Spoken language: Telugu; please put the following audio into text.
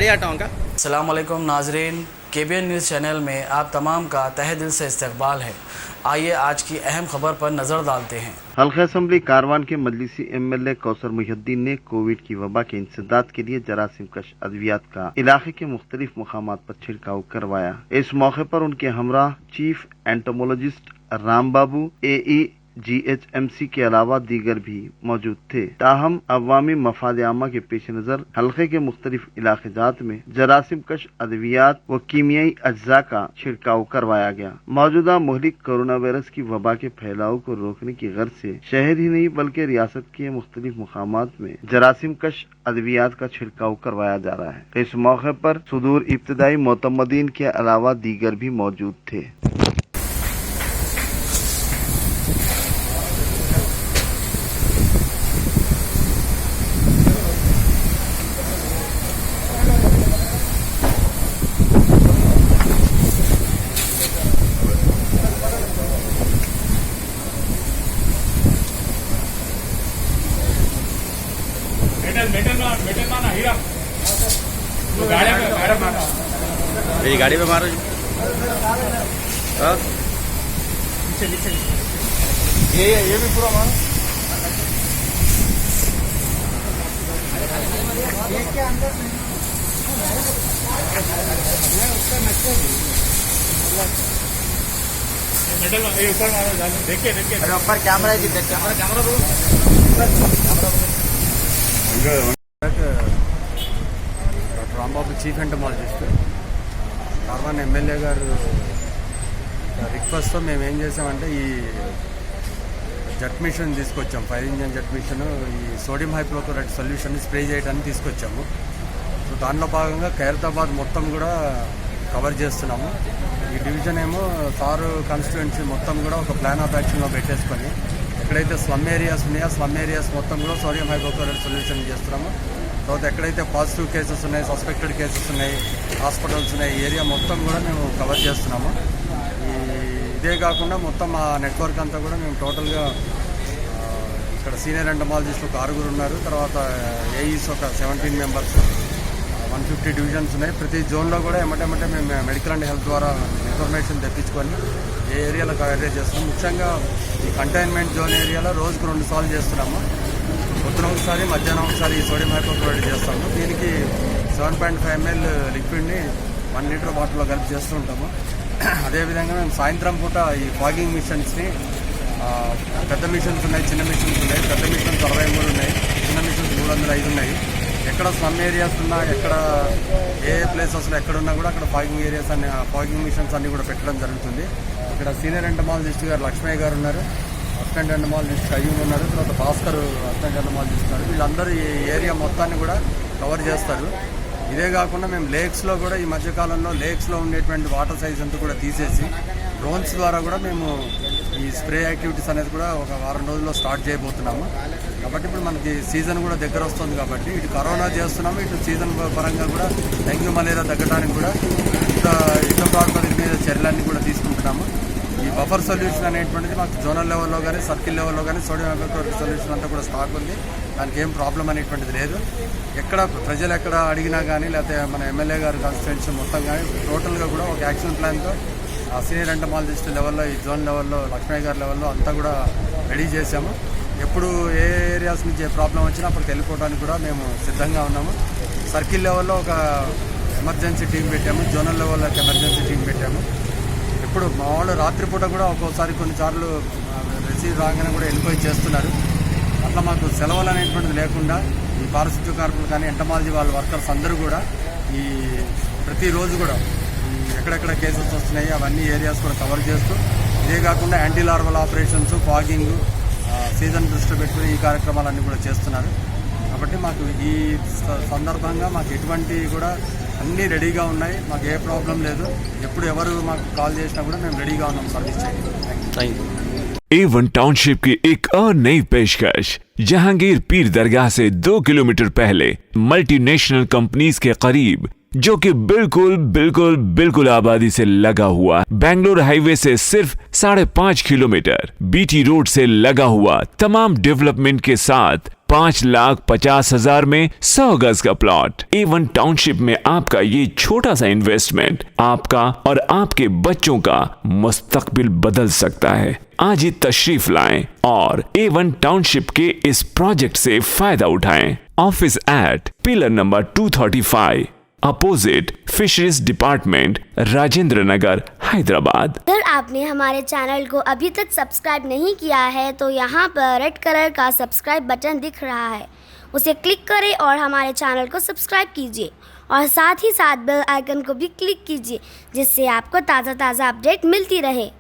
गाड़ी हटाऊँ का। अस्सलाम वालेकुम नाजरीन, KBN न्यूज़ चैनल में आप तमाम का तहे दिल से इस्तकबाल है। आइए आज की अहम खबर पर नज़र डालते हैं। हल्का असम्बली कारवान के मजलिसी MLA कौसर मुहिउद्दीन ने कोविड की वबा के इंसदाद के लिए जरासीम कश अद्वियात का इलाके के मुख्तलिफ मुकामात पर छिड़काव करवाया। इस मौके पर उनके हमरा चीफ एंटोमोलॉजिस्ट राम बाबू AE GHMC के अलावा दीगर भी मौजूद थे। ताहम अवामी मफाद आमा के पेश नजर हल्के के मुख्तलिफ इलाक़ात में जरासीम कश अद्वियात व कीमियाई अज्जा का छिड़काव करवाया गया। मौजूदा मुहलिक कोरोना वायरस की वबा के फैलाव को रोकने की गर्ज से शहर ही नहीं बल्कि रियासत के मुख्तलिफ मुकामात में जरासीम कश अद्वियात का छिड़काव करवाया जा रहा है। इस मौके पर सुदूर इब्तदाई मोतमदीन के अलावा दीगर भी मौजूद थे। मेरी गाड़ी पे मारो जी। ये भी पूरा मारो। ऊपर मारो, देखिए देखिए। अरे ऊपर कैमरा है जी, कैमरा दो। Doctor Rambabu chief entomologist Karwan MLA గారు రిక్వెస్ట్తో మేము ఏం చేసామంటే ఈ జెట్ మిషన్ తీసుకొచ్చాం, ఫైర్ ఇంజన్ జెట్ మిషన్, ఈ సోడియం హైపోక్లోరైడ్ సొల్యూషన్ స్ప్రే చేయడానికి తీసుకొచ్చాము. సో దాంట్లో భాగంగా ఖైరతాబాద్ మొత్తం కూడా కవర్ చేస్తున్నాము. ఈ డివిజన్ ఏమో సారు కాన్స్టిట్యుయెన్సీ మొత్తం కూడా ఒక ప్లాన్ ఆఫ్ యాక్షన్లో పెట్టేసుకొని ఎక్కడైతే స్లమ్ ఏరియాస్ ఉన్నాయో స్లమ్ ఏరియాస్ మొత్తం కూడా సోడియం హైపోక్లోరైడ్ సొల్యూషన్ చేస్తున్నాము. తర్వాత ఎక్కడైతే పాజిటివ్ కేసెస్ ఉన్నాయి, సస్పెక్టెడ్ కేసెస్ ఉన్నాయి, హాస్పిటల్స్ ఉన్నాయి, ఏరియా మొత్తం కూడా మేము కవర్ చేస్తున్నాము. ఇదే కాకుండా మొత్తం ఆ నెట్వర్క్ అంతా కూడా మేము టోటల్గా ఇక్కడ సీనియర్ ఎంటమాలజిస్ట్ ఒక 6 ఉన్నారు, తర్వాత AEs ఒక 17 మెంబర్స్, 150 డివిజన్స్ ఉన్నాయి. ప్రతి జోన్లో కూడా ఎమ్మటే మేము మెడికల్ అండ్ హెల్త్ ద్వారా ఇన్ఫర్మేషన్ తెప్పించుకొని ఏ ఏరియాలో కవరేజ్ చేస్తున్నాం. ముఖ్యంగా ఈ కంటైన్మెంట్ జోన్ ఏరియాలో రోజుకు 2 సార్లు చేస్తున్నాము. పొద్దున ఒకసారి, మధ్యాహ్నం ఒకసారి ఈ సోడియం హైపోక్లోరైడ్ చేస్తాము. దీనికి 7.5 ml లిక్విడ్ని 1 లీటర్ బాటిల్లో కలిపి చేస్తూ ఉంటాము. అదేవిధంగా మేము సాయంత్రం పూట ఈ ఫాగింగ్ మిషన్స్ని, పెద్ద మిషన్స్ ఉన్నాయి, చిన్న మిషన్స్ ఉన్నాయి. పెద్ద మిషన్స్ 63 ఉన్నాయి, చిన్న మిషన్స్ 305 ఉన్నాయి. ఎక్కడ స్లమ్ ఏరియాస్ ఉన్నా, ఎక్కడ ఏ ప్లేసెస్లో ఎక్కడున్నా కూడా అక్కడ ఫాగింగ్ ఏరియాస్ అన్ని, ఫాగింగ్ మిషన్స్ అన్నీ కూడా పెట్టడం జరుగుతుంది. ఇక్కడ సీనియర్ ఎంటమాలజిస్ట్ గారు లక్ష్మయ్య గారు ఉన్నారు, అసిస్టెంట్ ఎంటమాలజిస్ట్ అయ్యూమ్ ఉన్నారు, తర్వాత భాస్కర్ అసిస్టెంట్ ఎంటమాలజిస్ట్ ఉన్నారు. వీళ్ళందరూ ఈ ఏరియా మొత్తాన్ని కూడా కవర్ చేస్తారు. ఇదే కాకుండా మేము లేక్స్లో కూడా ఈ మధ్యకాలంలో లేక్స్లో ఉండేటువంటి వాటర్ సైజ్ అంతా కూడా తీసేసి డ్రోన్స్ ద్వారా కూడా మేము ఈ స్ప్రే యాక్టివిటీస్ అనేది కూడా ఒక వారం రోజుల్లో స్టార్ట్ చేయబోతున్నాము. కాబట్టి ఇప్పుడు మనకి సీజన్ కూడా దగ్గర వస్తుంది కాబట్టి ఇటు కరోనా చేస్తున్నాము, ఇటు సీజన్ పరంగా కూడా డెంగ్యూ మలేరియా తగ్గడానికి కూడా యుద్ధ ప్రాతిపదిక మీద చర్యలన్నీ కూడా తీసుకుంటున్నాము. ఈ బఫర్ సొల్యూషన్ అనేటువంటిది మాకు జోనల్ లెవెల్లో కానీ సర్కిల్ లెవెల్లో కానీ సోడియం హైపోక్లోరైడ్ సొల్యూషన్ అంతా కూడా స్టాక్ ఉంది. దానికి ఏం ప్రాబ్లం అనేటువంటిది లేదు. ఎక్కడ ప్రజలు ఎక్కడ అడిగినా కానీ, లేకపోతే మన MLA గారు కాన్స్టిట్యుయెన్సీ మొత్తం కానీ టోటల్గా కూడా ఒక యాక్షన్ ప్లాన్తో సీనియర్ ఎంటమాలజిస్ట్ లెవెల్లో, ఈ జోన్ లెవెల్లో, లక్ష్మయ్య గారి లెవెల్లో అంతా కూడా రెడీ చేశాము. ఎప్పుడు ఏ ఏరియాస్ నుంచి ఏ ప్రాబ్లం వచ్చినా అప్పటికి వెళ్ళిపోవడానికి కూడా మేము సిద్ధంగా ఉన్నాము. సర్కిల్ లెవెల్లో ఒక ఎమర్జెన్సీ టీం పెట్టాము, జోనల్ లెవెల్లో ఒక ఎమర్జెన్సీ టీం పెట్టాము. ఇప్పుడు మా వాళ్ళు రాత్రిపూట కూడా ఒక్కోసారి కొన్నిసార్లు రిసీవ్ రాగానే కూడా వెళ్ళిపోయి చేస్తున్నారు. అట్లా మాకు సెలవులు అనేటువంటిది లేకుండా ఈ పారిశుద్ధ్య కార్మికులు కానీ ఎంటమాలజీ వాళ్ళ వర్కర్స్ అందరూ కూడా ఈ ప్రతిరోజు కూడా ఈ ఎక్కడెక్కడ కేసెస్ వస్తున్నాయి అవన్నీ ఏరియాస్ కూడా కవర్ చేస్తూ, ఇదే కాకుండా anti larval operations, fogging, season దృష్టిలో పెట్టుకుని ఈ కార్యక్రమాలన్నీ కూడా చేస్తున్నారు. కాబట్టి మాకు ఈ సందర్భంగా మాకు ఎటువంటి కూడా అన్నీ రెడీగా ఉన్నాయి, మాకు ఏ ప్రాబ్లం లేదు. ఎప్పుడు ఎవరు మాకు కాల్ చేసినా కూడా మేము రెడీగా ఉన్నాం సర్వీస్ చేయడానికి. Thank you. A1 टाउनशिप की एक और नई पेशकश। जहांगीर पीर दरगाह से 2 किलोमीटर पहले मल्टीनेशनल कंपनीज के करीब, जो कि बिल्कुल बिल्कुल बिल्कुल आबादी से लगा हुआ, बेंगलोर हाईवे से सिर्फ 5.5 किलोमीटर, BT रोड से लगा हुआ, तमाम डेवलपमेंट के साथ 5,50,000 में 100 गज का प्लॉट। A1 टाउनशिप में आपका ये छोटा सा इन्वेस्टमेंट आपका और आपके बच्चों का मुस्तकबिल बदल सकता है। आज ही तशरीफ लाएं और A1 टाउनशिप के इस प्रोजेक्ट से फायदा उठाएं। Office at pillar number 235 opposite fisheries department, Rajendra Nagar, Hyderabad. अगर आपने हमारे चैनल को अभी तक सब्सक्राइब नहीं किया है तो यहाँ पर रेड कलर का सब्सक्राइब बटन दिख रहा है, उसे क्लिक करें और हमारे चैनल को सब्सक्राइब कीजिए और साथ ही साथ बेल आइकन को भी क्लिक कीजिए, जिससे आपको ताज़ा अपडेट मिलती रहे।